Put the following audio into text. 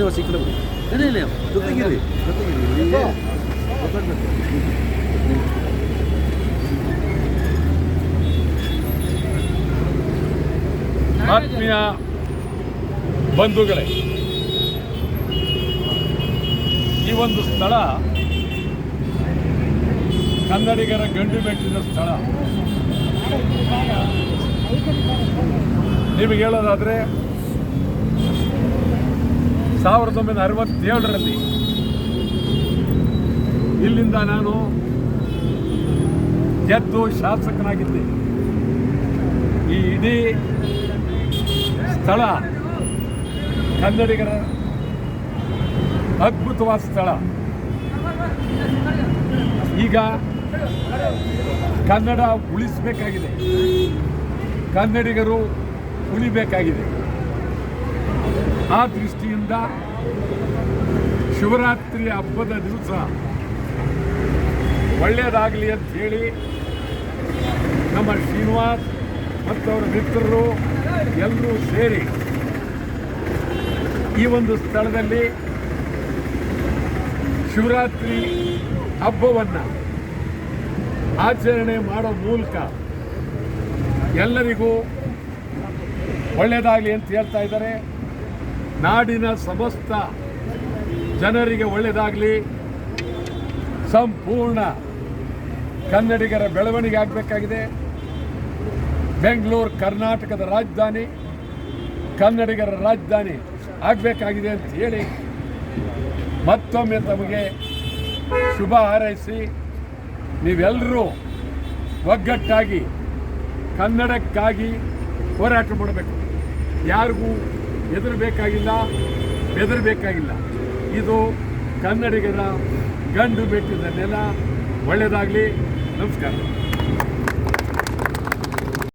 ಶ್ರೀನಿವಾಸ್ ಈ ಕಡೆ ಬನ್ನಿ. ಇಲ್ಲ ಜೊತೆಗಿರಿ ಆತ್ಮೀಯ ಬಂಧುಗಳೇ, ಈ ಒಂದು ಸ್ಥಳ ಕನ್ನಡಿಗರ ಗಂಡು ಮೆಟ್ಟಿದ ಸ್ಥಳ. ನಿಮಗೆ ಹೇಳೋದಾದರೆ 1967ರಲ್ಲಿ ಇಲ್ಲಿಂದ ನಾನು ಗೆದ್ದು ಶಾಸಕನಾಗಿದ್ದೆ. ಈ ಇಡೀ ಸ್ಥಳ ಕನ್ನಡಿಗರ ಅದ್ಭುತವಾದ ಸ್ಥಳ. ಈಗ ಕನ್ನಡ ಉಳಿಸಬೇಕಾಗಿದೆ, ಕನ್ನಡಿಗರು ಉಳಿಬೇಕಾಗಿದೆ. ಆ ದೃಷ್ಟಿಯಿಂದ ಶಿವರಾತ್ರಿ ಹಬ್ಬದ ದಿವಸ ಒಳ್ಳೆಯದಾಗಲಿ ಅಂತ ಹೇಳಿ ನಮ್ಮ ಶ್ರೀನಿವಾಸ್ ಮತ್ತು ಅವರ ಮಿತ್ರರು ಎಲ್ಲರೂ ಸೇರಿ ಈ ಒಂದು ಸ್ಥಳದಲ್ಲಿ ಶಿವರಾತ್ರಿ ಹಬ್ಬವನ್ನು ಆಚರಣೆ ಮಾಡೋ ಮೂಲಕ ಎಲ್ಲರಿಗೂ ಒಳ್ಳೆಯದಾಗಲಿ ಅಂತ ಹೇಳ್ತಾ ಇದ್ದಾರೆ. ನಾಡಿನ ಸಮಸ್ತ ಜನರಿಗೆ ಒಳ್ಳೆಯದಾಗಲಿ, ಸಂಪೂರ್ಣ ಕನ್ನಡಿಗರ ಬೆಳವಣಿಗೆ ಆಗಬೇಕಾಗಿದೆ. ಬೆಂಗಳೂರು ಕರ್ನಾಟಕದ ರಾಜಧಾನಿ, ಕನ್ನಡಿಗರ ರಾಜಧಾನಿ ಆಗಬೇಕಾಗಿದೆ ಅಂತ ಹೇಳಿ ಮತ್ತೊಮ್ಮೆ ತಮಗೆ ಶುಭ ಹಾರೈಸಿ ನೀವೆಲ್ಲರೂ ಒಗ್ಗಟ್ಟಾಗಿ ಕನ್ನಡಕ್ಕಾಗಿ ಹೋರಾಟ ಮಾಡಬೇಕು. ಯಾರಿಗೂ ಹೆದರಬೇಕಾಗಿಲ್ಲ, ಬೆದರಬೇಕಾಗಿಲ್ಲ. ಇದು ಕನ್ನಡಿಗರ ಗಂಡು ಮೆಟ್ಟಿದ ನೆಲ. ಒಳ್ಳೆಯದಾಗಲಿ. ನಮಸ್ಕಾರ.